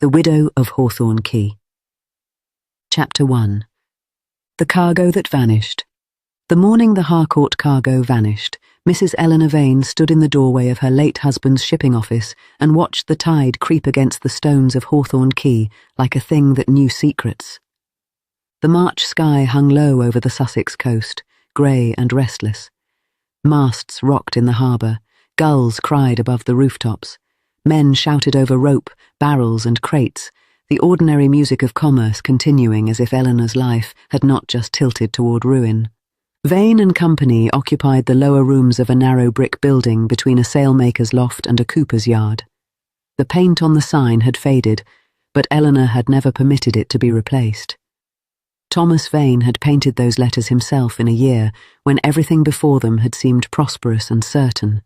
The Widow of Hawthorn Quay. Chapter 1. The Cargo That Vanished. The morning the Harcourt cargo vanished, Mrs. Eleanor Vane stood in the doorway of her late husband's shipping office and watched the tide creep against the stones of Hawthorn Quay like a thing that knew secrets. The March sky hung low over the Sussex coast, grey and restless. Masts rocked in the harbour, gulls cried above the rooftops. Men shouted over rope, barrels and crates, the ordinary music of commerce continuing as if Eleanor's life had not just tilted toward ruin. Vane and Company occupied the lower rooms of a narrow brick building between a sailmaker's loft and a cooper's yard. The paint on the sign had faded, but Eleanor had never permitted it to be replaced. Thomas Vane had painted those letters himself in a year when everything before them had seemed prosperous and certain.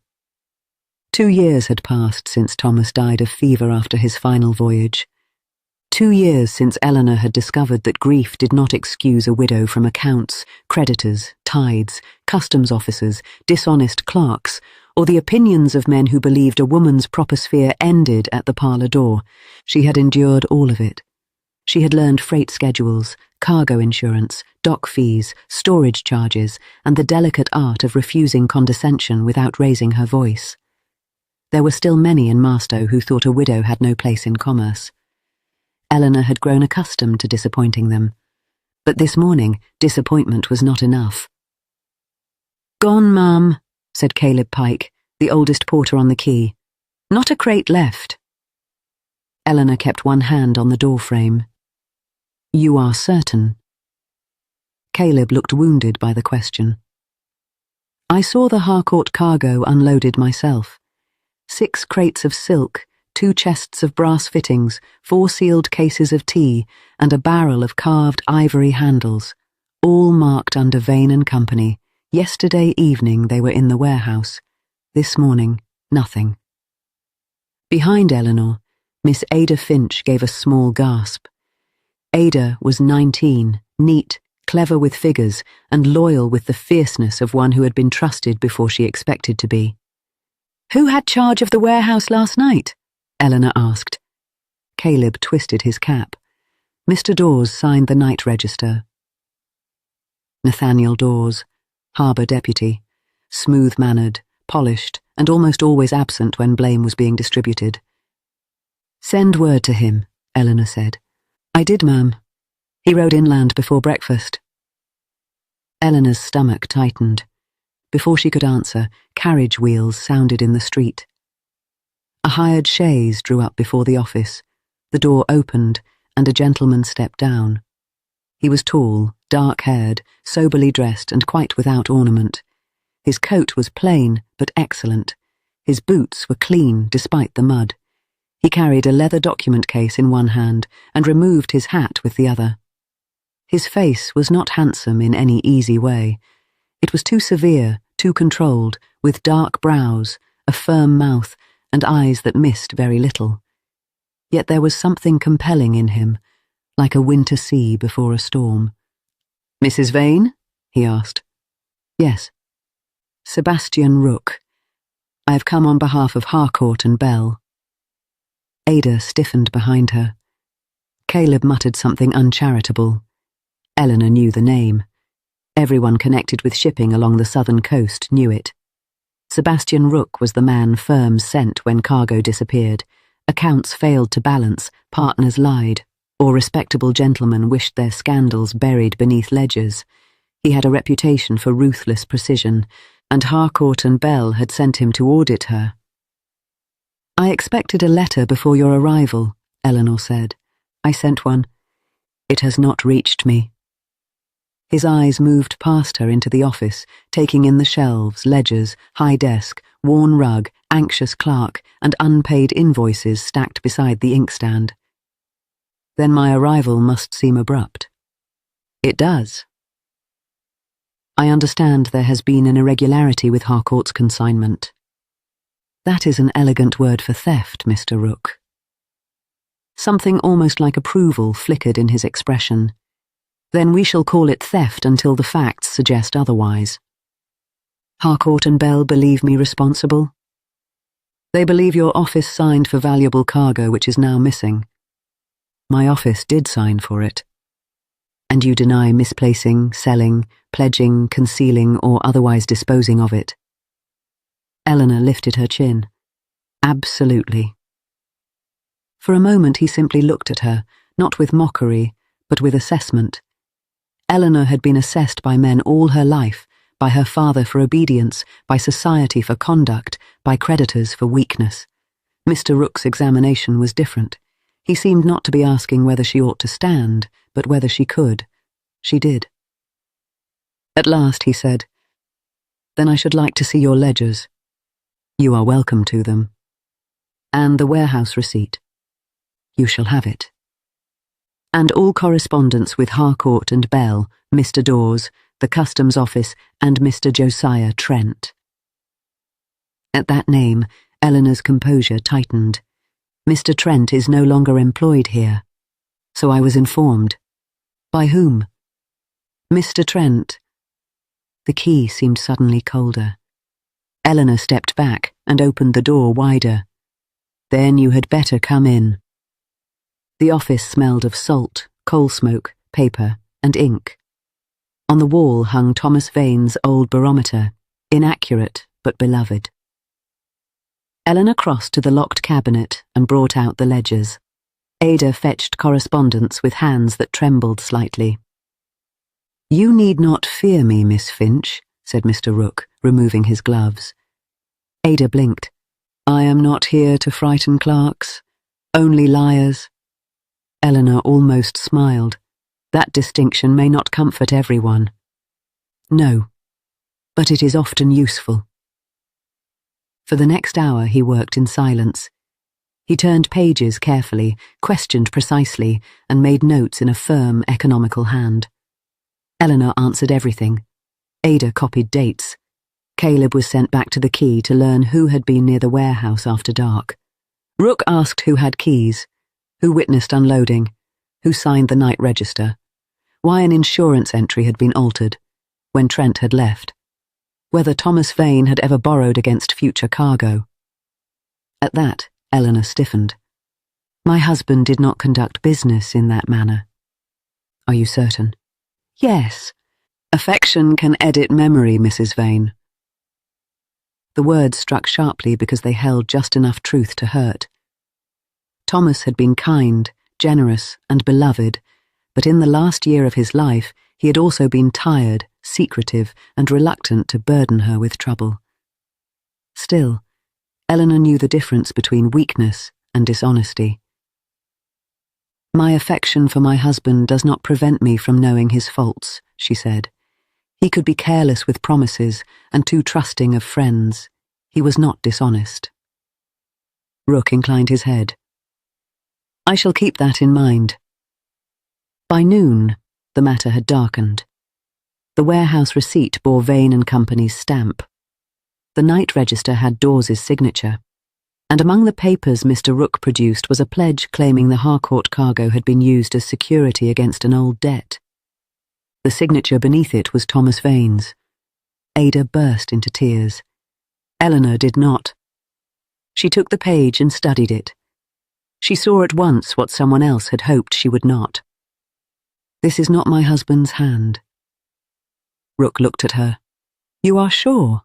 2 years had passed since Thomas died of fever after his final voyage. 2 years since Eleanor had discovered that grief did not excuse a widow from accounts, creditors, tides, customs officers, dishonest clerks, or the opinions of men who believed a woman's proper sphere ended at the parlour door. She had endured all of it. She had learned freight schedules, cargo insurance, dock fees, storage charges, and the delicate art of refusing condescension without raising her voice. There were still many in Marstow who thought a widow had no place in commerce. Eleanor had grown accustomed to disappointing them. But this morning, disappointment was not enough. "Gone, ma'am," said Caleb Pike, the oldest porter on the quay. "Not a crate left." Eleanor kept one hand on the door frame. "You are certain?" Caleb looked wounded by the question. "I saw the Harcourt cargo unloaded myself. 6 crates of silk, 2 chests of brass fittings, 4 sealed cases of tea, and a barrel of carved ivory handles, all marked under Vane and Company. Yesterday evening they were in the warehouse. This morning, nothing." Behind Eleanor, Miss Ada Finch gave a small gasp. Ada was 19, neat, clever with figures, and loyal with the fierceness of one who had been trusted before she expected to be. "Who had charge of the warehouse last night?" Eleanor asked. Caleb twisted his cap. Mr. Dawes signed the night register. Nathaniel Dawes, harbour deputy, smooth-mannered, polished, and almost always absent when blame was being distributed. "Send word to him," Eleanor said. "I did, ma'am. He rode inland before breakfast." Eleanor's stomach tightened. Before she could answer, carriage wheels sounded in the street. A hired chaise drew up before the office. The door opened, and a gentleman stepped down. He was tall, dark-haired, soberly dressed, and quite without ornament. His coat was plain, but excellent. His boots were clean, despite the mud. He carried a leather document case in one hand, and removed his hat with the other. His face was not handsome in any easy way. It was too severe, too controlled, with dark brows, a firm mouth, and eyes that missed very little. Yet there was something compelling in him, like a winter sea before a storm. "Mrs. Vane?" he asked. "Yes." "Sebastian Rook. I have come on behalf of Harcourt and Bell." Ada stiffened behind her. Caleb muttered something uncharitable. Eleanor knew the name. Everyone connected with shipping along the southern coast knew it. Sebastian Rook was the man firms sent when cargo disappeared. Accounts failed to balance, partners lied, or respectable gentlemen wished their scandals buried beneath ledgers. He had a reputation for ruthless precision, and Harcourt and Bell had sent him to audit her. "I expected a letter before your arrival," Eleanor said. "I sent one. It has not reached me." His eyes moved past her into the office, taking in the shelves, ledgers, high desk, worn rug, anxious clerk, and unpaid invoices stacked beside the inkstand. "Then my arrival must seem abrupt." "It does." "I understand there has been an irregularity with Harcourt's consignment." "That is an elegant word for theft, Mr. Rook." Something almost like approval flickered in his expression. "Then we shall call it theft until the facts suggest otherwise." "Harcourt and Bell believe me responsible?" "They believe your office signed for valuable cargo which is now missing. My office did sign for it. And you deny misplacing, selling, pledging, concealing, or otherwise disposing of it? Eleanor lifted her chin. Absolutely. For a moment he simply looked at her, not with mockery, but with assessment. Eleanor had been assessed by men all her life, by her father for obedience, by society for conduct, by creditors for weakness. Mr. Rook's examination was different. He seemed not to be asking whether she ought to stand, but whether she could. She did. At last he said, "Then I should like to see your ledgers." "You are welcome to them." "And the warehouse receipt." "You shall have it." "And all correspondence with Harcourt and Bell, Mr. Dawes, the Customs Office, and Mr. Josiah Trent." At that name, Eleanor's composure tightened. "Mr. Trent is no longer employed here." "So I was informed." "By whom?" "Mr. Trent." The key seemed suddenly colder. Eleanor stepped back and opened the door wider. "Then you had better come in." The office smelled of salt, coal smoke, paper, and ink. On the wall hung Thomas Vane's old barometer, inaccurate but beloved. Eleanor crossed to the locked cabinet and brought out the ledgers. Ada fetched correspondence with hands that trembled slightly. "You need not fear me, Miss Finch," said Mr. Rook, removing his gloves. Ada blinked. "I am not here to frighten clerks, only liars." Eleanor almost smiled. That distinction may not comfort everyone. "No, but it is often useful." For the next hour he worked in silence. He turned pages carefully, questioned precisely, and made notes in a firm, economical hand. Eleanor answered everything. Ada copied dates. Caleb was sent back to the quay to learn who had been near the warehouse after dark. Rook asked who had keys, who witnessed unloading, who signed the night register, why an insurance entry had been altered, when Trent had left, whether Thomas Vane had ever borrowed against future cargo. At that, Eleanor stiffened. "My husband did not conduct business in that manner." "Are you certain?" "Yes. Affection can edit memory, Mrs. Vane." The words struck sharply because they held just enough truth to hurt. Thomas had been kind, generous, and beloved, but in the last year of his life he had also been tired, secretive, and reluctant to burden her with trouble. Still, Eleanor knew the difference between weakness and dishonesty. "My affection for my husband does not prevent me from knowing his faults," she said. "He could be careless with promises and too trusting of friends. He was not dishonest." Rook inclined his head. "I shall keep that in mind." By noon, the matter had darkened. The warehouse receipt bore Vane and Company's stamp. The night register had Dawes's signature, and among the papers Mr. Rook produced was a pledge claiming the Harcourt cargo had been used as security against an old debt. The signature beneath it was Thomas Vane's. Ada burst into tears. Eleanor did not. She took the page and studied it. She saw at once what someone else had hoped she would not. "This is not my husband's hand." Rook looked at her. "You are sure?"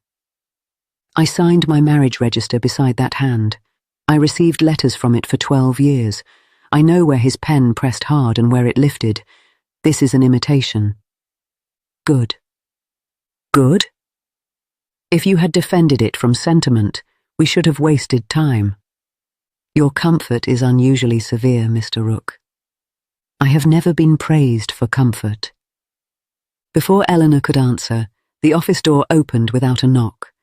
"I signed my marriage register beside that hand. I received letters from it for 12 years. I know where his pen pressed hard and where it lifted. This is an imitation." "Good." "Good? If you had defended it from sentiment, we should have wasted time." "Your comfort is unusually severe, Mr. Rook." "I have never been praised for comfort." Before Eleanor could answer, the office door opened without a knock.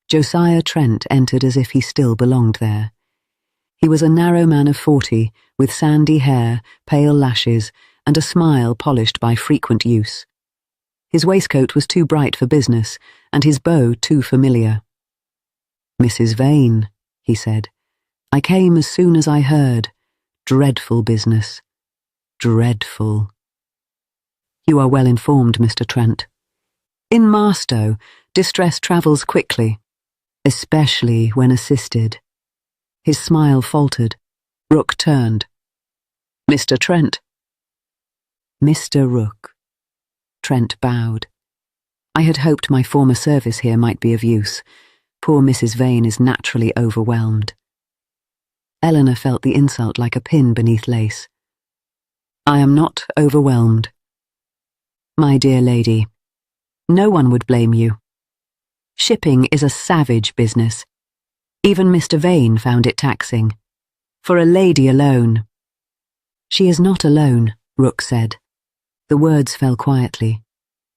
Josiah Trent entered as if he still belonged there. He was a narrow man of 40, with sandy hair, pale lashes, and a smile polished by frequent use. His waistcoat was too bright for business, and his bow too familiar. "Mrs. Vane," he said, "I came as soon as I heard. Dreadful business. Dreadful." "You are well informed, Mr. Trent." "In Marstow, distress travels quickly, especially when assisted." His smile faltered. Rook turned. Mr. Trent. Mr. Rook. Trent bowed. I had hoped my former service here might be of use. Poor Mrs. Vane is naturally overwhelmed. Eleanor felt the insult like a pin beneath lace. I am not overwhelmed. My dear lady, no one would blame you. Shipping is a savage business. Even Mr. Vane found it taxing. For a lady alone. She is not alone, Rook said. The words fell quietly,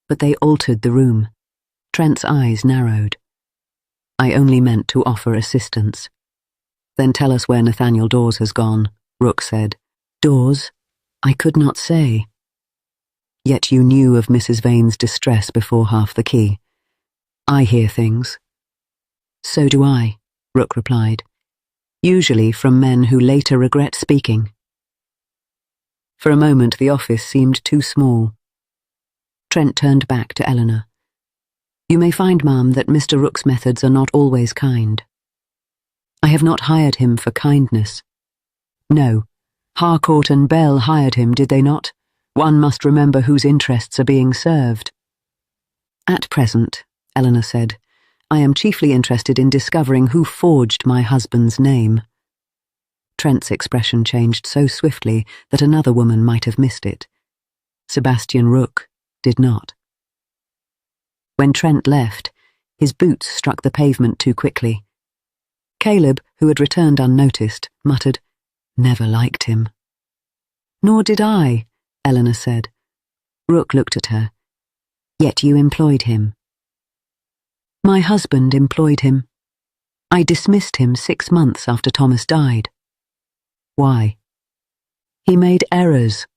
but they altered the room. Trent's eyes narrowed. I only meant to offer assistance. Then tell us where Nathaniel Dawes has gone, Rook said. Dawes? I could not say. Yet you knew of Mrs. Vane's distress before half the quay. I hear things. So do I, Rook replied, usually from men who later regret speaking. For a moment the office seemed too small. Trent turned back to Eleanor. You may find, ma'am, that Mr. Rook's methods are not always kind. I have not hired him for kindness. No, Harcourt and Bell hired him, did they not? One must remember whose interests are being served. At present, Eleanor said, I am chiefly interested in discovering who forged my husband's name. Trent's expression changed so swiftly that another woman might have missed it. Sebastian Rook did not. When Trent left, his boots struck the pavement too quickly. Caleb, who had returned unnoticed, muttered, Never liked him. Nor did I, Eleanor said. Rook looked at her. Yet you employed him. My husband employed him. I dismissed him 6 months after Thomas died. Why? He made errors.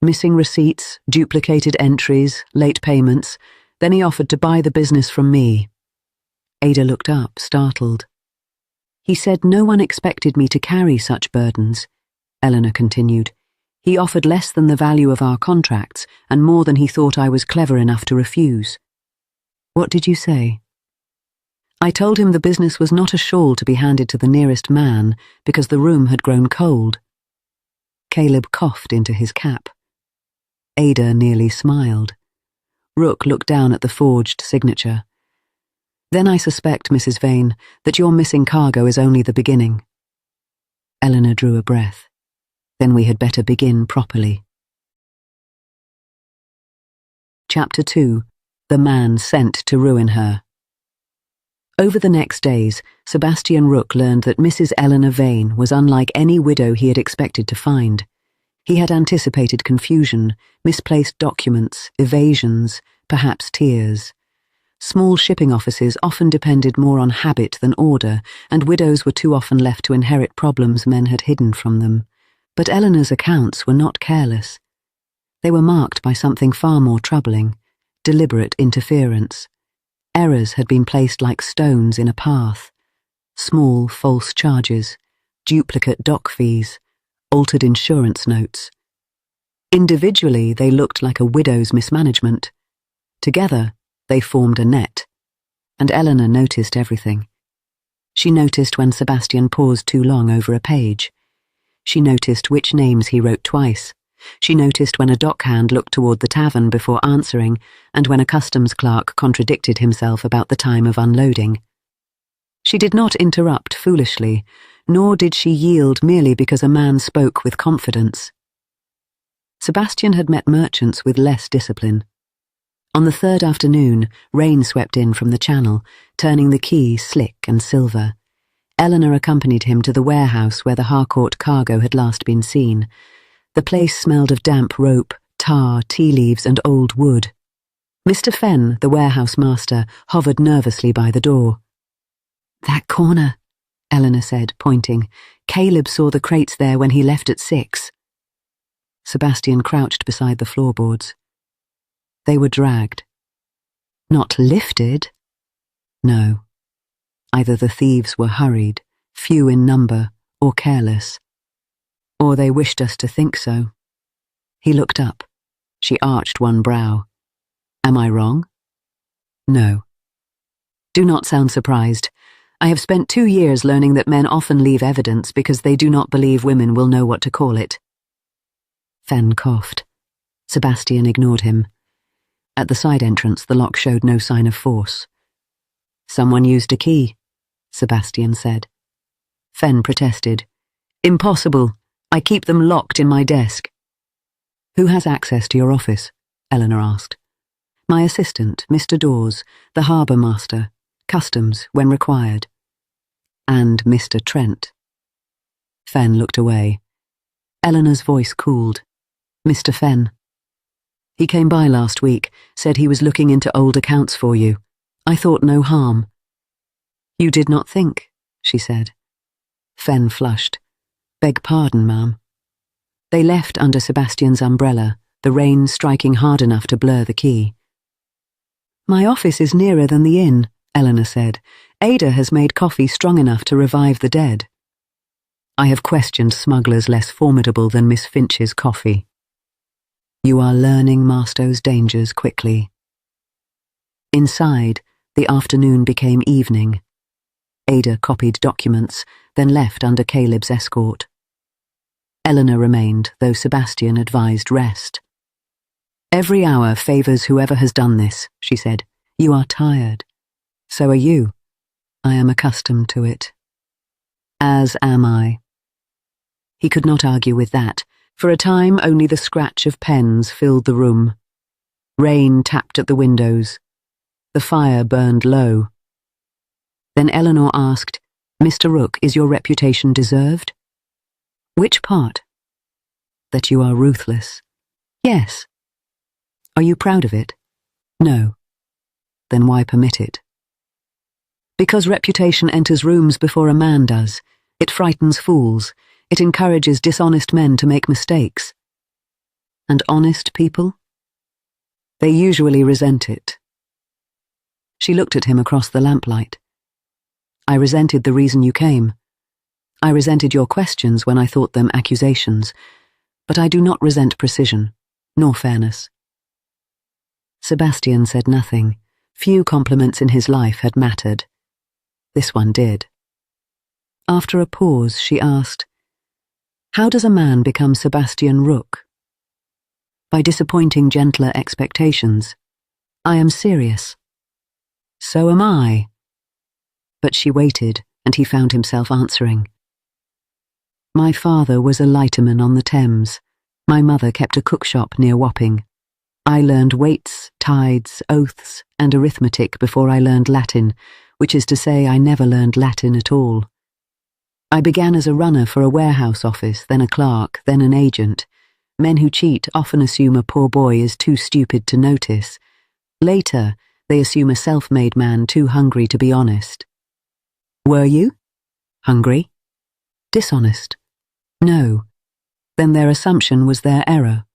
Missing receipts, duplicated entries, late payments. Then he offered to buy the business from me. Ada looked up, startled. He said no one expected me to carry such burdens, Eleanor continued. He offered less than the value of our contracts, and more than he thought I was clever enough to refuse. What did you say? I told him the business was not a shawl to be handed to the nearest man, because the room had grown cold. Caleb coughed into his cap. Ada nearly smiled. Rook looked down at the forged signature. Then I suspect, Mrs. Vane, that your missing cargo is only the beginning. Eleanor drew a breath. Then we had better begin properly. Chapter 2. The Man Sent to Ruin Her. Over the next days, Sebastian Rook learned that Mrs. Eleanor Vane was unlike any widow he had expected to find. He had anticipated confusion, misplaced documents, evasions, perhaps tears. Small shipping offices often depended more on habit than order, and widows were too often left to inherit problems men had hidden from them. But Eleanor's accounts were not careless. They were marked by something far more troubling, deliberate interference. Errors had been placed like stones in a path. Small, false charges, duplicate dock fees, altered insurance notes. Individually, they looked like a widow's mismanagement. Together, they formed a net. And Eleanor noticed everything. She noticed when Sebastian paused too long over a page. She noticed which names he wrote twice. She noticed when a dockhand looked toward the tavern before answering, and when a customs clerk contradicted himself about the time of unloading. She did not interrupt foolishly, nor did she yield merely because a man spoke with confidence. Sebastian had met merchants with less discipline. On the third afternoon, rain swept in from the channel, turning the quay slick and silver. Eleanor accompanied him to the warehouse where the Harcourt cargo had last been seen. The place smelled of damp rope, tar, tea leaves, and old wood. Mr. Fenn, the warehouse master, hovered nervously by the door. That corner, Eleanor said, pointing. Caleb saw the crates there when he left at 6. Sebastian crouched beside the floorboards. They were dragged. Not lifted? No. Either the thieves were hurried, few in number, or careless. Or they wished us to think so. He looked up. She arched one brow. Am I wrong? No. Do not sound surprised. I have spent 2 years learning that men often leave evidence because they do not believe women will know what to call it. Fen coughed. Sebastian ignored him. At the side entrance, the lock showed no sign of force. Someone used a key, Sebastian said. Fen protested. Impossible. I keep them locked in my desk. Who has access to your office? Eleanor asked. My assistant, Mr. Dawes, the harbour master, customs, when required. And Mr. Trent. Fen looked away. Eleanor's voice cooled. Mr. Fen. He came by last week, said he was looking into old accounts for you. I thought no harm. You did not think, she said. Fen flushed. Beg pardon, ma'am. They left under Sebastian's umbrella, the rain striking hard enough to blur the quay. My office is nearer than the inn, Eleanor said. Ada has made coffee strong enough to revive the dead. I have questioned smugglers less formidable than Miss Finch's coffee. You are learning Marstow's dangers quickly. Inside, the afternoon became evening. Ada copied documents, then left under Caleb's escort. Eleanor remained, though Sebastian advised rest. Every hour favours whoever has done this, she said. You are tired. So are you. I am accustomed to it. As am I. He could not argue with that. For a time, only the scratch of pens filled the room. Rain tapped at the windows. The fire burned low. Then Eleanor asked, Mr. Rook, is your reputation deserved? Which part? That you are ruthless. Yes. Are you proud of it? No. Then why permit it? Because reputation enters rooms before a man does. It frightens fools. It encourages dishonest men to make mistakes. And honest people? They usually resent it. She looked at him across the lamplight. I resented the reason you came. I resented your questions when I thought them accusations, but I do not resent precision, nor fairness. Sebastian said nothing. Few compliments in his life had mattered. This one did. After a pause, she asked, How does a man become Sebastian Rook? By disappointing gentler expectations. I am serious. So am I. But she waited, and he found himself answering. My father was a lighterman on the Thames. My mother kept a cookshop near Wapping. I learned weights, tides, oaths, and arithmetic before I learned Latin, which is to say I never learned Latin at all. I began as a runner for a warehouse office, then a clerk, then an agent. Men who cheat often assume a poor boy is too stupid to notice. Later, they assume a self-made man too hungry to be honest. Were you? Hungry? Dishonest? No. Then their assumption was their error.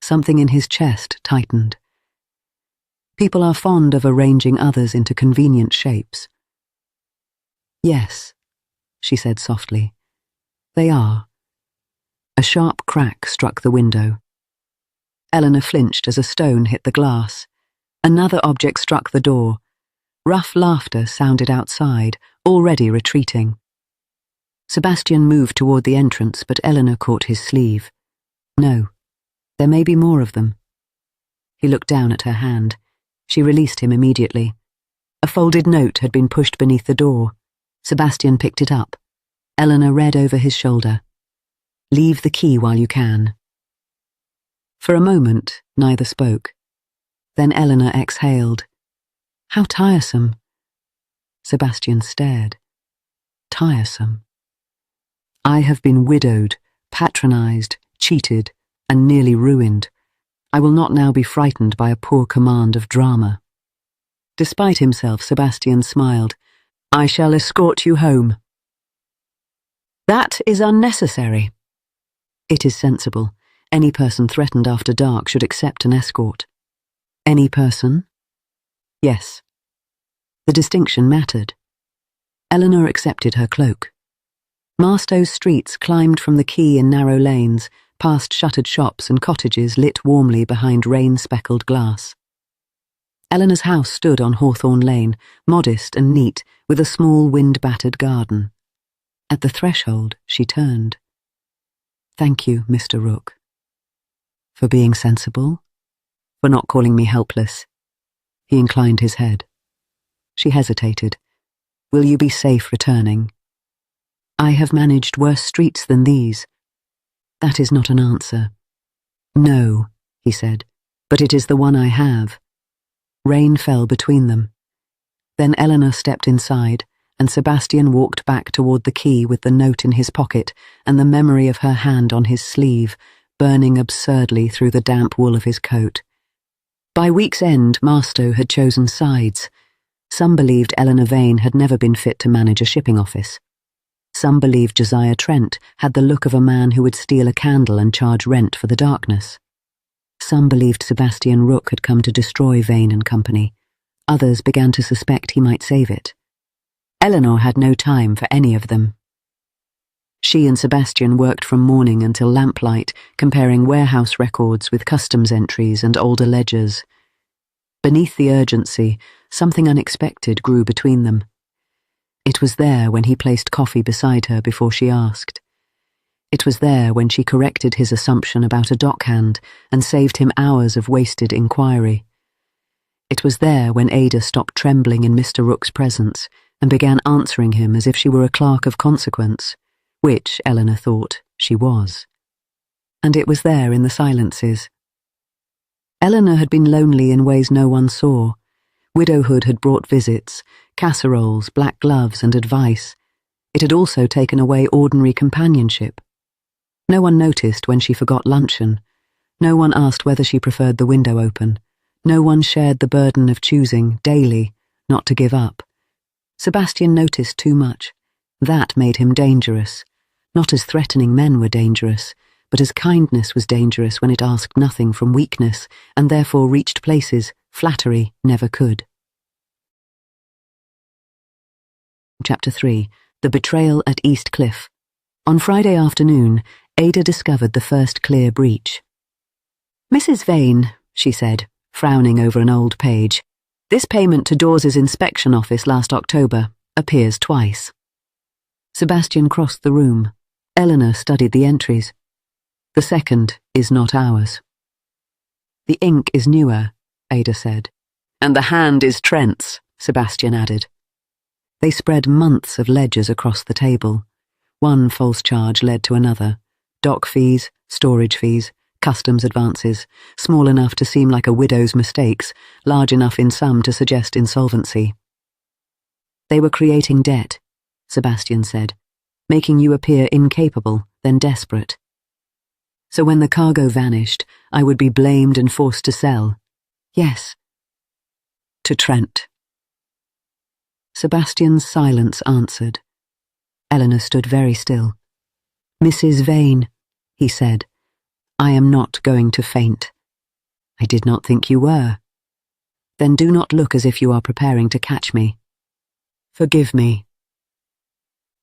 Something in his chest tightened. People are fond of arranging others into convenient shapes. Yes, she said softly. They are. A sharp crack struck the window. Eleanor flinched as a stone hit the glass. Another object struck the door. Rough laughter sounded outside, already retreating. Sebastian moved toward the entrance, but Eleanor caught his sleeve. No, there may be more of them. He looked down at her hand. She released him immediately. A folded note had been pushed beneath the door. Sebastian picked it up. Eleanor read over his shoulder. Leave the key while you can. For a moment, neither spoke. Then Eleanor exhaled. How tiresome. Sebastian stared. Tiresome. I have been widowed, patronized, cheated, and nearly ruined. I will not now be frightened by a poor command of drama. Despite himself, Sebastian smiled. I shall escort you home. That is unnecessary. It is sensible. Any person threatened after dark should accept an escort. Any person? Yes. The distinction mattered. Eleanor accepted her cloak. Marstow's streets climbed from the quay in narrow lanes, past shuttered shops and cottages lit warmly behind rain-speckled glass. Eleanor's house stood on Hawthorn Lane, modest and neat, with a small wind-battered garden. At the threshold, she turned. Thank you, Mr. Rook. For being sensible? For not calling me helpless? He inclined his head. She hesitated. Will you be safe returning? I have managed worse streets than these. That is not an answer. No, he said, but it is the one I have. Rain fell between them. Then Eleanor stepped inside, and Sebastian walked back toward the quay with the note in his pocket and the memory of her hand on his sleeve, burning absurdly through the damp wool of his coat. By week's end, Marstow had chosen sides. Some believed Eleanor Vane had never been fit to manage a shipping office. Some believed Josiah Trent had the look of a man who would steal a candle and charge rent for the darkness. Some believed Sebastian Rook had come to destroy Vane and Company. Others began to suspect he might save it. Eleanor had no time for any of them. She and Sebastian worked from morning until lamplight, comparing warehouse records with customs entries and older ledgers. Beneath the urgency, something unexpected grew between them. It was there when he placed coffee beside her before she asked. It was there when she corrected his assumption about a dockhand and saved him hours of wasted inquiry. It was there when Ada stopped trembling in Mr. Rook's presence and began answering him as if she were a clerk of consequence, which, Eleanor thought, she was. And it was there in the silences. Eleanor had been lonely in ways no one saw. Widowhood had brought visits, casseroles, black gloves, and advice. It had also taken away ordinary companionship. No one noticed when she forgot luncheon. No one asked whether she preferred the window open. No one shared the burden of choosing, daily, not to give up. Sebastian noticed too much. That made him dangerous. Not as threatening men were dangerous, but as kindness was dangerous when it asked nothing from weakness, and therefore reached places flattery never could. Chapter 3. The Betrayal at East Cliff. On Friday afternoon, Ada discovered the first clear breach. Mrs. Vane, she said, frowning over an old page, this payment to Dawes's inspection office last October appears twice. Sebastian crossed the room. Eleanor studied the entries. The second is not ours. The ink is newer, Ada said. And the hand is Trent's, Sebastian added. They spread months of ledgers across the table. One false charge led to another. Dock fees, storage fees, customs advances, small enough to seem like a widow's mistakes, large enough in some to suggest insolvency. They were creating debt, Sebastian said, making you appear incapable, then desperate. So when the cargo vanished, I would be blamed and forced to sell. Yes. To Trent. Sebastian's silence answered. Eleanor stood very still. Mrs. Vane, he said, I am not going to faint. I did not think you were. Then do not look as if you are preparing to catch me. Forgive me.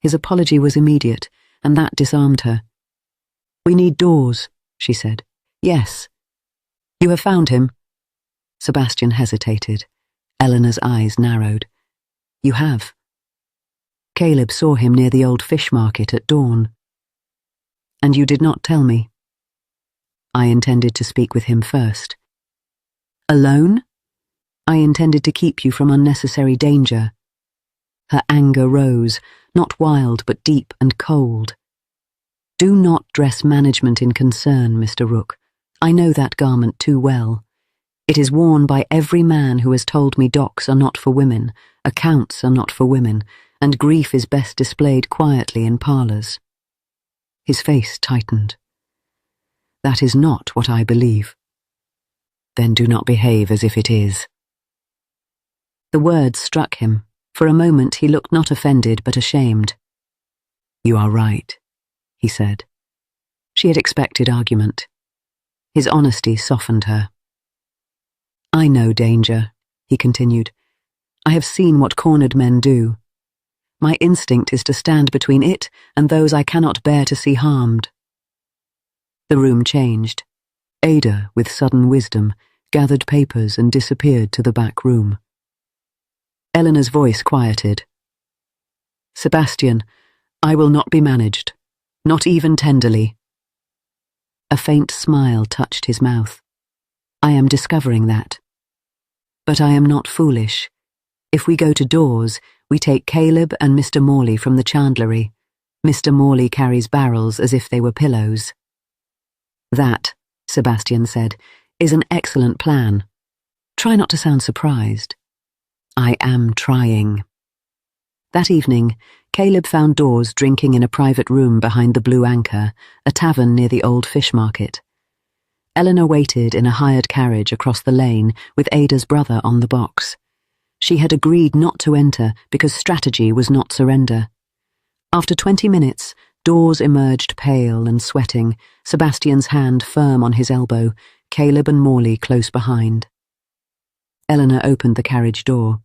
His apology was immediate, and that disarmed her. We need Dawes, she said. Yes. You have found him? Sebastian hesitated. Eleanor's eyes narrowed. You have. Caleb saw him near the old fish market at dawn. And you did not tell me. I intended to speak with him first. Alone? I intended to keep you from unnecessary danger. Her anger rose, not wild but deep and cold. Do not dress management in concern, Mr. Rook. I know that garment too well. It is worn by every man who has told me docks are not for women, accounts are not for women, and grief is best displayed quietly in parlours. His face tightened. That is not what I believe. Then do not behave as if it is. The words struck him. For a moment he looked not offended but ashamed. You are right, he said. She had expected argument. His honesty softened her. I know danger, he continued. I have seen what cornered men do. My instinct is to stand between it and those I cannot bear to see harmed. The room changed. Ada, with sudden wisdom, gathered papers and disappeared to the back room. Eleanor's voice quieted. Sebastian, I will not be managed, not even tenderly. A faint smile touched his mouth. I am discovering that. But I am not foolish. If we go to Dawes, we take Caleb and Mr. Morley from the chandlery. Mr. Morley carries barrels as if they were pillows. That, Sebastian said, is an excellent plan. Try not to sound surprised. I am trying. That evening, Caleb found Dawes drinking in a private room behind the Blue Anchor, a tavern near the old fish market. Eleanor waited in a hired carriage across the lane with Ada's brother on the box. She had agreed not to enter because strategy was not surrender. After 20 minutes, Dawes emerged pale and sweating, Sebastian's hand firm on his elbow, Caleb and Morley close behind. Eleanor opened the carriage door.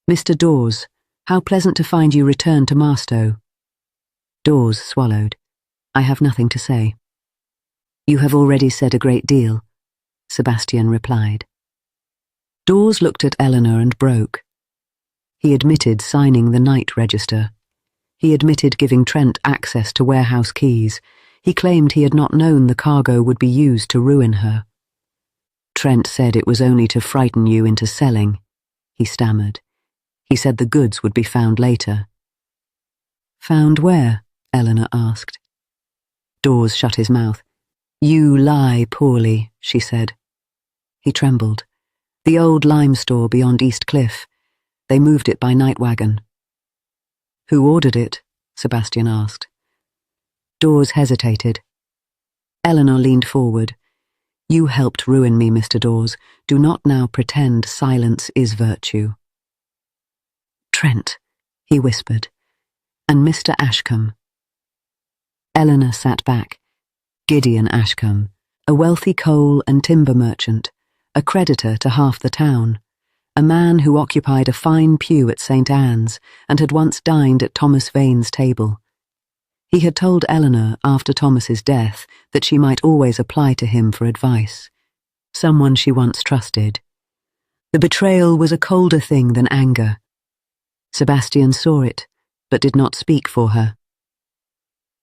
Mr. Dawes, how pleasant to find you returned to Marstow. Dawes swallowed. I have nothing to say. You have already said a great deal, Sebastian replied. Dawes looked at Eleanor and broke. He admitted signing the night register. He admitted giving Trent access to warehouse keys. He claimed he had not known the cargo would be used to ruin her. Trent said it was only to frighten you into selling, he stammered. He said the goods would be found later. Found where? Eleanor asked. Dawes shut his mouth. You lie poorly, she said. He trembled. The old lime store beyond East Cliff. They moved it by night wagon. Who ordered it? Sebastian asked. Dawes hesitated. Eleanor leaned forward. You helped ruin me, Mr. Dawes. Do not now pretend silence is virtue. Trent, he whispered, and Mr. Ashcombe. Eleanor sat back. Gideon Ashcombe, a wealthy coal and timber merchant, a creditor to half the town, a man who occupied a fine pew at St. Anne's and had once dined at Thomas Vane's table. He had told Eleanor after Thomas's death that she might always apply to him for advice. Someone she once trusted. The betrayal was a colder thing than anger. Sebastian saw it, but did not speak for her.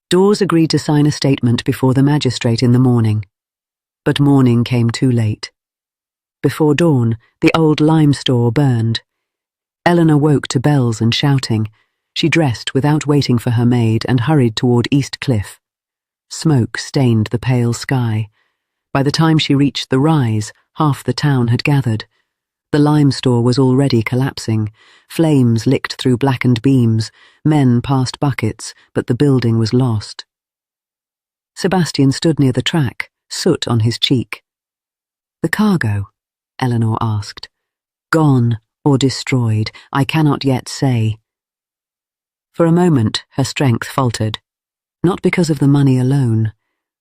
Dawes agreed to sign a statement before the magistrate in the morning. But morning came too late. Before dawn, the old lime store burned. Eleanor woke to bells and shouting. She dressed without waiting for her maid and hurried toward East Cliff. Smoke stained the pale sky. By the time she reached the rise, half the town had gathered. The lime store was already collapsing. Flames licked through blackened beams. Men passed buckets, but the building was lost. Sebastian stood near the track, soot on his cheek. The cargo? Eleanor asked. Gone or destroyed, I cannot yet say. For a moment, her strength faltered. Not because of the money alone,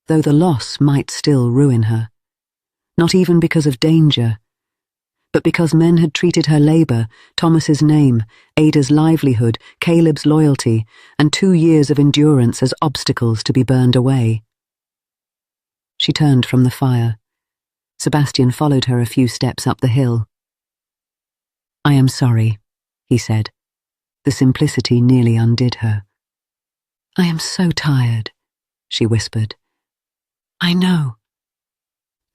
though the loss might still ruin her. Not even because of danger, but because men had treated her labour, Thomas's name, Ada's livelihood, Caleb's loyalty, and 2 years of endurance as obstacles to be burned away. She turned from the fire. Sebastian followed her a few steps up the hill. I am sorry, he said. The simplicity nearly undid her. I am so tired, she whispered. I know.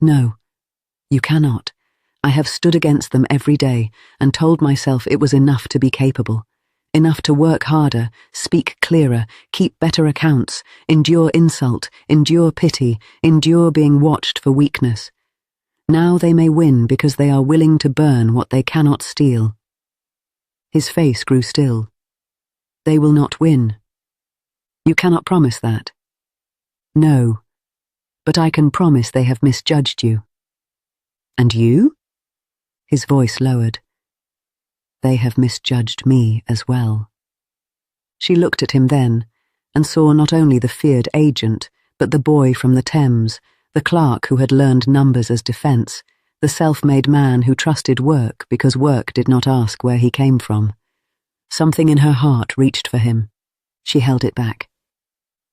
No, you cannot. I have stood against them every day and told myself it was enough to be capable, enough to work harder, speak clearer, keep better accounts, endure insult, endure pity, endure being watched for weakness. Now they may win because they are willing to burn what they cannot steal. His face grew still. They will not win. You cannot promise that. No, but I can promise they have misjudged you. And you? His voice lowered. They have misjudged me as well. She looked at him then, and saw not only the feared agent, but the boy from the Thames, the clerk who had learned numbers as defence, the self-made man who trusted work because work did not ask where he came from. Something in her heart reached for him. She held it back.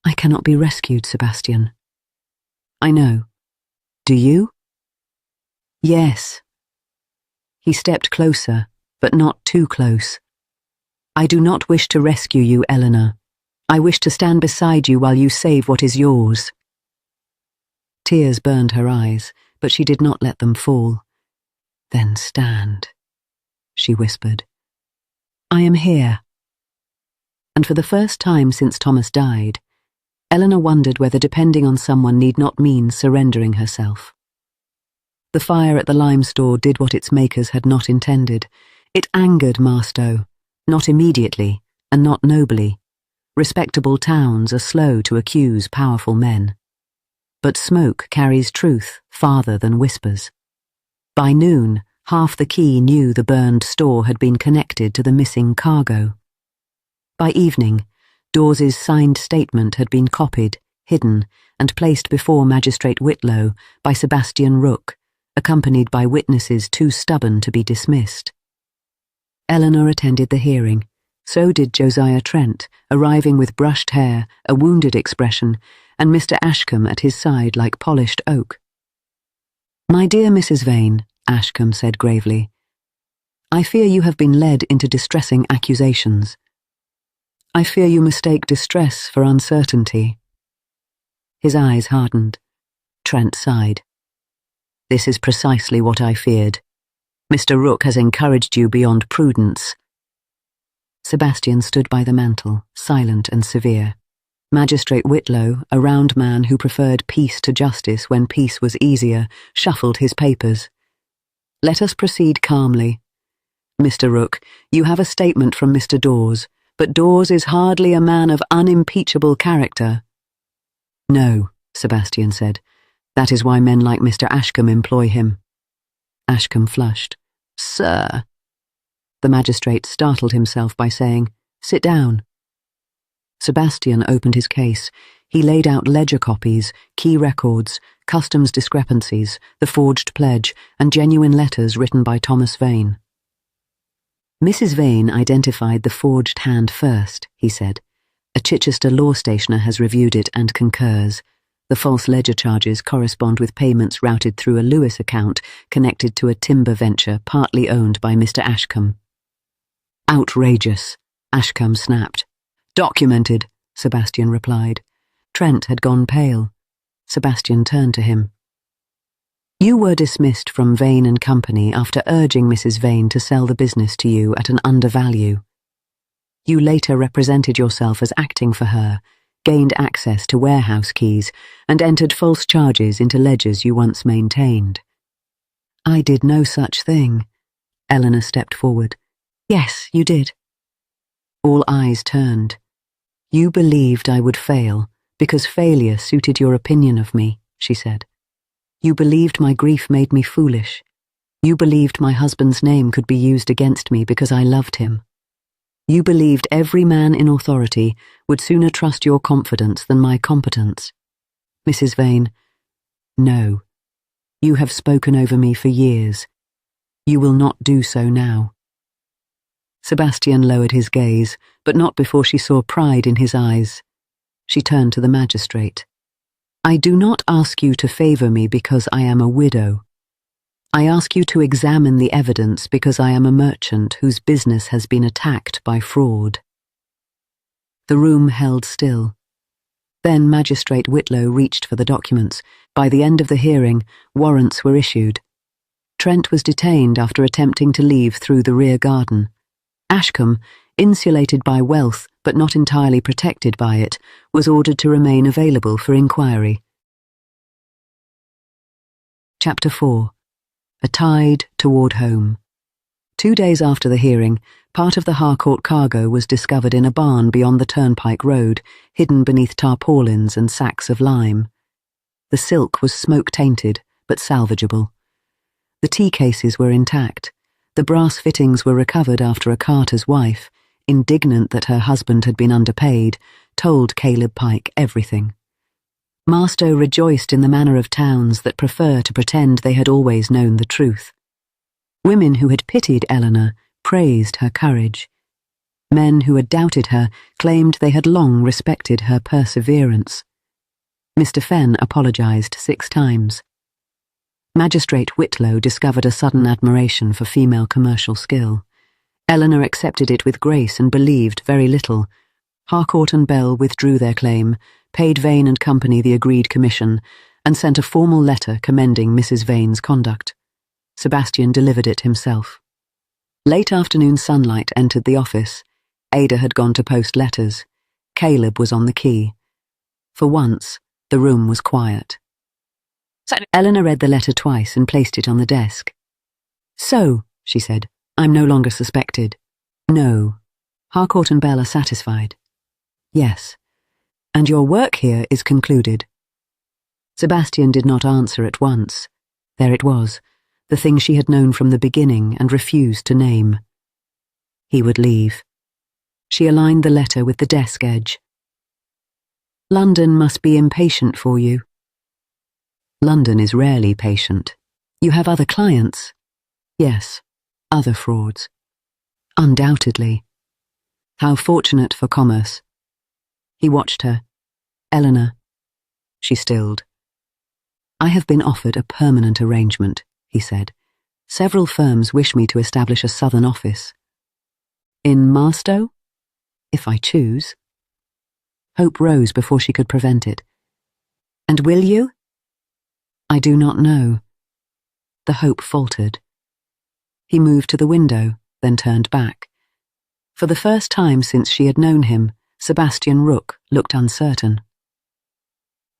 I cannot be rescued, Sebastian. I know. Do you? Yes. He stepped closer, but not too close. I do not wish to rescue you, Eleanor. I wish to stand beside you while you save what is yours. Tears burned her eyes, but she did not let them fall. "Then stand," she whispered. "I am here." And for the first time since Thomas died, Eleanor wondered whether depending on someone need not mean surrendering herself. The fire at the lime store did what its makers had not intended. It angered Marstow, not immediately, and not nobly. Respectable towns are slow to accuse powerful men. But smoke carries truth farther than whispers. By noon, half the quay knew the burned store had been connected to the missing cargo. By evening, Dawes's signed statement had been copied, hidden, and placed before Magistrate Whitlow by Sebastian Rook, accompanied by witnesses too stubborn to be dismissed. Eleanor attended the hearing. So did Josiah Trent, arriving with brushed hair, a wounded expression, and Mr. Ashcombe at his side like polished oak. "My dear Mrs. Vane," Ashcombe said gravely, "I fear you have been led into distressing accusations. I fear you mistake distress for uncertainty." His eyes hardened. Trent sighed. "This is precisely what I feared. Mr. Rook has encouraged you beyond prudence." Sebastian stood by the mantel, silent and severe. Magistrate Whitlow, a round man who preferred peace to justice when peace was easier, shuffled his papers. "Let us proceed calmly. Mr. Rook, you have a statement from Mr. Dawes, but Dawes is hardly a man of unimpeachable character." "No," Sebastian said. "That is why men like Mr. Ashcombe employ him." Ashcombe flushed. "Sir." The magistrate startled himself by saying, "Sit down." Sebastian opened his case. He laid out ledger copies, key records, customs discrepancies, the forged pledge, and genuine letters written by Thomas Vane. "Mrs. Vane identified the forged hand first," he said. "A Chichester law stationer has reviewed it and concurs. The false ledger charges correspond with payments routed through a Lewis account connected to a timber venture partly owned by Mr. Ashcombe." "Outrageous," Ashcombe snapped. "Documented," Sebastian replied. Trent had gone pale. Sebastian turned to him. "You were dismissed from Vane and Company after urging Mrs. Vane to sell the business to you at an undervalue. You later represented yourself as acting for her, gained access to warehouse keys, and entered false charges into ledgers you once maintained." "I did no such thing." Eleanor stepped forward. "Yes, you did." All eyes turned. "You believed I would fail, because failure suited your opinion of me," she said. "You believed my grief made me foolish. You believed my husband's name could be used against me because I loved him. You believed every man in authority would sooner trust your confidence than my competence. Mrs. Vane, no. You have spoken over me for years. You will not do so now." Sebastian lowered his gaze, but not before she saw pride in his eyes. She turned to the magistrate. "I do not ask you to favour me because I am a widow. I ask you to examine the evidence because I am a merchant whose business has been attacked by fraud." The room held still. Then Magistrate Whitlow reached for the documents. By the end of the hearing, warrants were issued. Trent was detained after attempting to leave through the rear garden. Ashcombe, insulated by wealth but not entirely protected by it, was ordered to remain available for inquiry. Chapter 4. A Tide Toward Home. 2 days after the hearing, part of the Harcourt cargo was discovered in a barn beyond the Turnpike Road, hidden beneath tarpaulins and sacks of lime. The silk was smoke-tainted, but salvageable. The tea cases were intact. The brass fittings were recovered after a carter's wife, indignant that her husband had been underpaid, told Caleb Pike everything. Marstow rejoiced in the manner of towns that prefer to pretend they had always known the truth. Women who had pitied Eleanor praised her courage. Men who had doubted her claimed they had long respected her perseverance. Mr. Fenn apologised 6 times. Magistrate Whitlow discovered a sudden admiration for female commercial skill. Eleanor accepted it with grace and believed very little. Harcourt and Bell withdrew their claim, paid Vane and Company the agreed commission, and sent a formal letter commending Mrs. Vane's conduct. Sebastian delivered it himself. Late afternoon sunlight entered the office. Ada had gone to post letters. Caleb was on the quay. For once, the room was quiet. Eleanor read the letter twice and placed it on the desk. "So," she said, "I'm no longer suspected." "No. Harcourt and Bell are satisfied." "Yes. And your work here is concluded." Sebastian did not answer at once. There it was, the thing she had known from the beginning and refused to name. He would leave. She aligned the letter with the desk edge. "London must be impatient for you." "London is rarely patient. You have other clients." "Yes, other frauds." "Undoubtedly. How fortunate for commerce." He watched her. "Eleanor." She stilled. "I have been offered a permanent arrangement," he said. "Several firms wish me to establish a southern office." "In Marstow?" "If I choose." Hope rose before she could prevent it. "And will you?" "I do not know." The hope faltered. He moved to the window, then turned back. For the first time since she had known him, Sebastian Rook looked uncertain.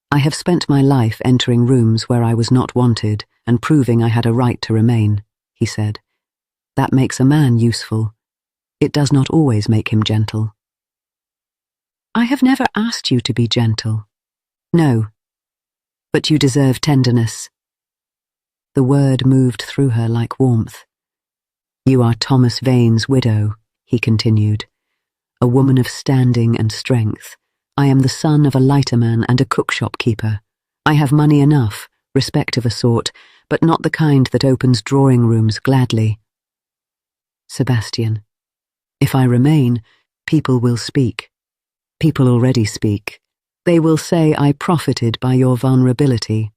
"I have spent my life entering rooms where I was not wanted and proving I had a right to remain," he said. "That makes a man useful. It does not always make him gentle." "I have never asked you to be gentle." "No. But you deserve tenderness." The word moved through her like warmth. "You are Thomas Vane's widow," he continued. "A woman of standing and strength. I am the son of a lighterman and a cookshop keeper. I have money enough, respect of a sort, but not the kind that opens drawing rooms gladly." "Sebastian, if I remain, people will speak. People already speak. They will say I profited by your vulnerability.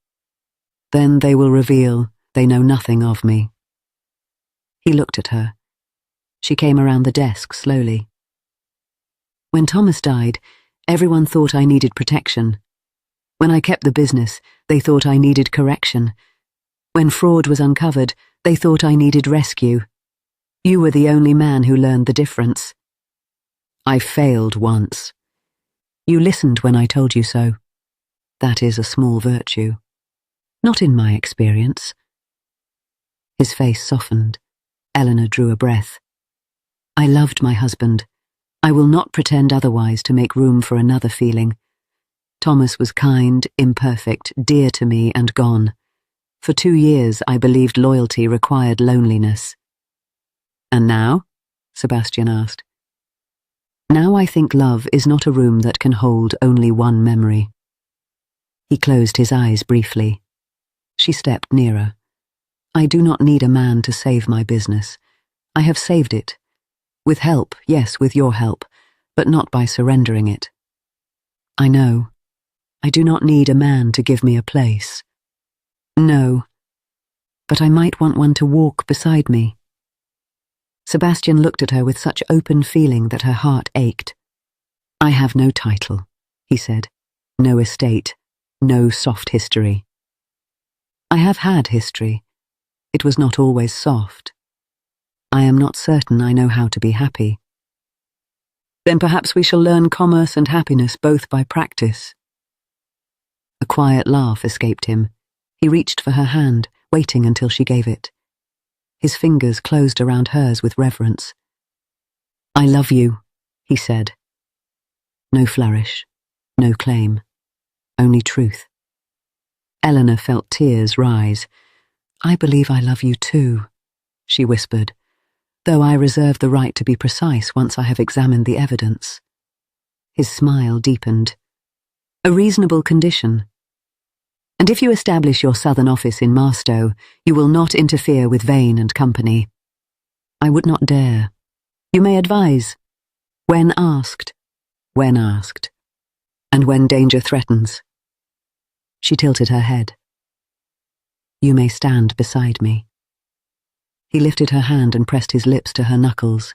Then they will reveal they know nothing of me." He looked at her. She came around the desk slowly. "When Thomas died, everyone thought I needed protection. When I kept the business, they thought I needed correction. When fraud was uncovered, they thought I needed rescue. You were the only man who learned the difference. I failed once. You listened when I told you so. That is a small virtue. Not in my experience." His face softened. Eleanor drew a breath. "I loved my husband. I will not pretend otherwise to make room for another feeling. Thomas was kind, imperfect, dear to me and gone. For 2 years I believed loyalty required loneliness." "And now?" Sebastian asked. "Now I think love is not a room that can hold only one memory." He closed his eyes briefly. She stepped nearer. "I do not need a man to save my business. I have saved it. With help, yes, with your help, but not by surrendering it. I know. I do not need a man to give me a place. No. But I might want one to walk beside me." Sebastian looked at her with such open feeling that her heart ached. "I have no title," he said. "No estate. No soft history. I have had history. It was not always soft. I am not certain I know how to be happy." "Then perhaps we shall learn commerce and happiness both by practice." A quiet laugh escaped him. He reached for her hand, waiting until she gave it. His fingers closed around hers with reverence. "I love you," he said. No flourish, no claim, only truth. Eleanor felt tears rise. "I believe I love you too," she whispered, "though I reserve the right to be precise once I have examined the evidence." His smile deepened. "A reasonable condition. And if you establish your southern office in Marstow, you will not interfere with Vane and Company." "I would not dare. You may advise. When asked." "When asked. And when danger threatens." She tilted her head. "You may stand beside me." He lifted her hand and pressed his lips to her knuckles.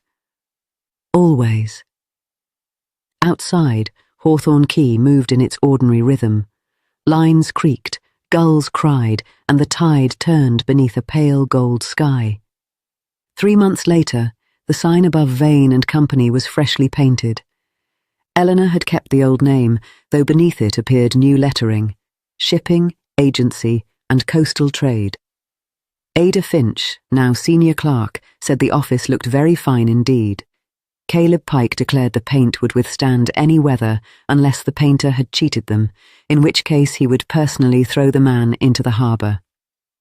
"Always." Outside, Hawthorn Quay moved in its ordinary rhythm. Lines creaked, Gulls cried, and the tide turned beneath a pale gold sky. 3 months later, the sign above Vane and Company was freshly painted. Eleanor had kept the old name, though beneath it appeared new lettering: Shipping, Agency, and Coastal Trade. Ada Finch, now senior clerk, said the office looked very fine indeed. Caleb Pike declared the paint would withstand any weather unless the painter had cheated them, in which case he would personally throw the man into the harbour.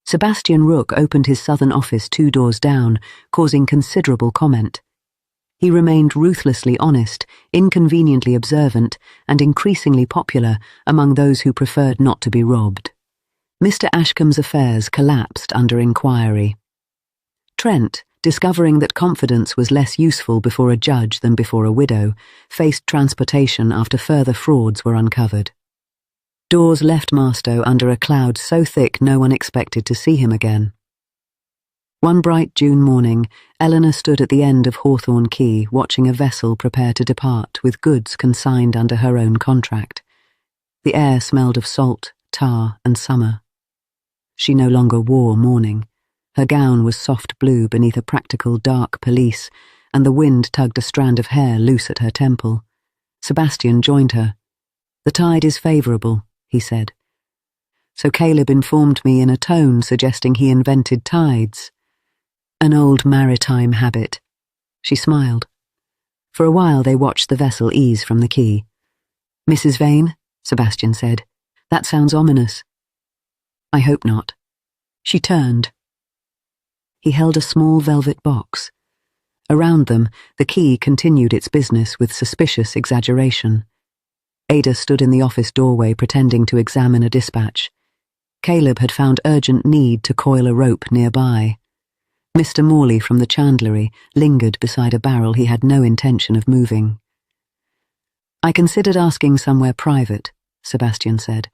Sebastian Rook opened his southern office 2 doors down, causing considerable comment. He remained ruthlessly honest, inconveniently observant, and increasingly popular among those who preferred not to be robbed. Mr. Ashcombe's affairs collapsed under inquiry. Trent, discovering that confidence was less useful before a judge than before a widow, faced transportation after further frauds were uncovered. Dawes left Marstow under a cloud so thick no one expected to see him again. One bright June morning, Eleanor stood at the end of Hawthorn Quay watching a vessel prepare to depart with goods consigned under her own contract. The air smelled of salt, tar, and summer. She no longer wore mourning. Her gown was soft blue beneath a practical dark pelisse, and the wind tugged a strand of hair loose at her temple. Sebastian joined her. "The tide is favourable," he said. "So Caleb informed me in a tone suggesting he invented tides. An old maritime habit." She smiled. For a while they watched the vessel ease from the quay. "Mrs. Vane," Sebastian said, "that sounds ominous." "I hope not." She turned. He held a small velvet box. Around them, the quay continued its business with suspicious exaggeration. Ada stood in the office doorway pretending to examine a dispatch. Caleb had found urgent need to coil a rope nearby. Mr. Morley from the chandlery lingered beside a barrel he had no intention of moving. "I considered asking somewhere private," Sebastian said,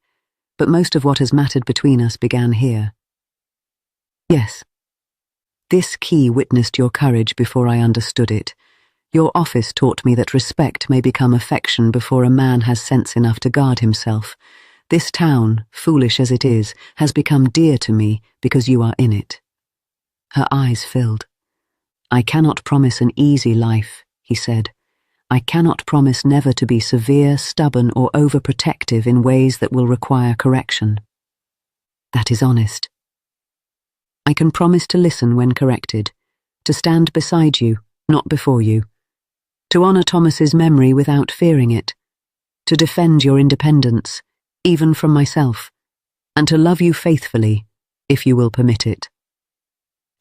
"but most of what has mattered between us began here." "Yes. This quay witnessed your courage before I understood it. Your office taught me that respect may become affection before a man has sense enough to guard himself. This town, foolish as it is, has become dear to me because you are in it." Her eyes filled. "I cannot promise an easy life," he said. "I cannot promise never to be severe, stubborn, or overprotective in ways that will require correction." "That is honest." "I can promise to listen when corrected, to stand beside you, not before you, to honour Thomas's memory without fearing it, to defend your independence, even from myself, and to love you faithfully, if you will permit it."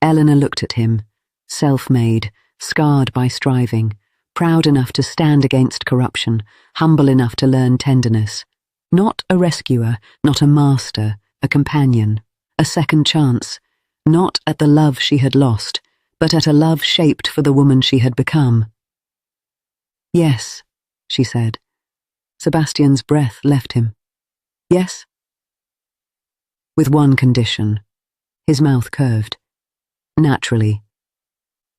Eleanor looked at him, self-made, scarred by striving, proud enough to stand against corruption, humble enough to learn tenderness. Not a rescuer, not a master, a companion, a second chance, not at the love she had lost, but at a love shaped for the woman she had become. "Yes," she said. Sebastian's breath left him. "Yes?" "With one condition." His mouth curved. "Naturally.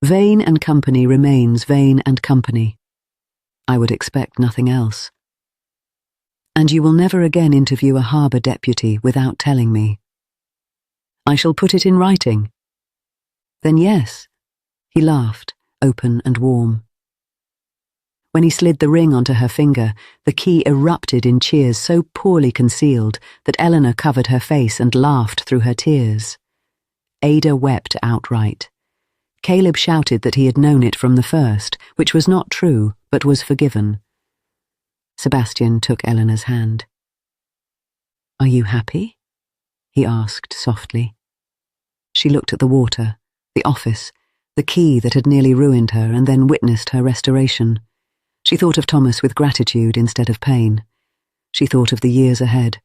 Vane and Company remains Vane and Company. I would expect nothing else. And you will never again interview a harbour deputy without telling me." "I shall put it in writing." "Then yes." He laughed, open and warm. When he slid the ring onto her finger, the quay erupted in cheers so poorly concealed that Eleanor covered her face and laughed through her tears. Ada wept outright. Caleb shouted that he had known it from the first, which was not true, but was forgiven. Sebastian took Eleanor's hand. "Are you happy?" he asked softly. She looked at the water, the office, the quay that had nearly ruined her and then witnessed her restoration. She thought of Thomas with gratitude instead of pain. She thought of the years ahead,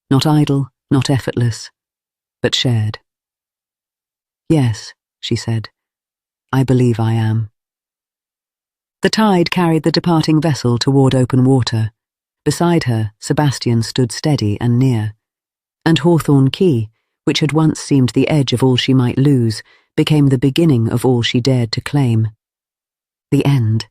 not idle, not effortless, but shared. "Yes," she said, "I believe I am." The tide carried the departing vessel toward open water. Beside her, Sebastian stood steady and near. And Hawthorn Quay, which had once seemed the edge of all she might lose, became the beginning of all she dared to claim. The end.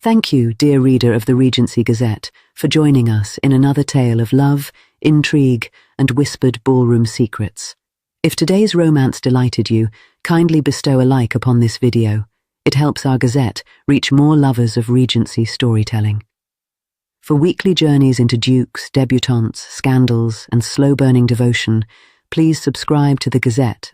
Thank you, dear reader of the Regency Gazette, for joining us in another tale of love, intrigue, and whispered ballroom secrets. If today's romance delighted you, kindly bestow a like upon this video. It helps our Gazette reach more lovers of Regency storytelling. For weekly journeys into dukes, debutantes, scandals, and slow-burning devotion, please subscribe to the Gazette